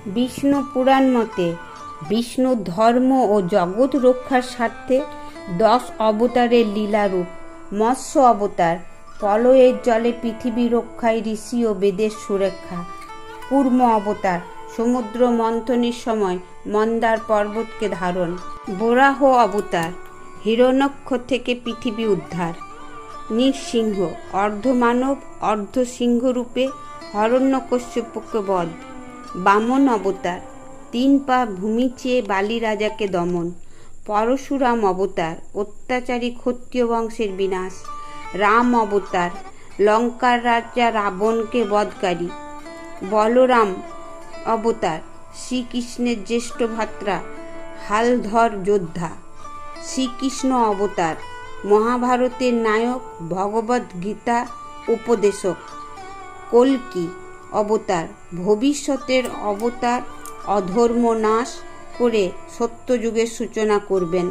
বিষ্ণু পুরাণ মতে বিষ্ণু ধর্ম ও জগৎ রক্ষার স্বার্থে 10 অবতারের লীলারূপ। মৎস্য অবতার প্রলয়ের জলে পৃথিবী রক্ষায় ঋষি ও বেদের সুরক্ষা। কূর্ম অবতার সমুদ্র মন্থনের সময় মন্দার পর্বতকে ধারণ। বরাহ অবতার হিরণ্যাক্ষ থেকে পৃথিবী উদ্ধার। নৃসিংহ অর্ধমানব অর্ধ সিংহ রূপে হিরণ্যকশ্যপকে বধ। বামন অবতার 3 পা ভূমি চেয়ে বালি রাজাকে দমন। পরশুরাম অবতার অত্যাচারী ক্ষত্রিয় বংশের বিনাশ। রাম অবতার লঙ্কার রাজা রাবণকে বধকারী। বলরাম অবতার শ্রীকৃষ্ণের জ্যেষ্ঠ ভ্রাতা হালধর যোদ্ধা। শ্রীকৃষ্ণ অবতার মহাভারতের নায়ক ভগবদ্ গীতা উপদেশক। কল্কি অবতার ভবিষ্যতের অবতার অধর্ম নাশ করে সত্যযুগের সূচনা করবেন।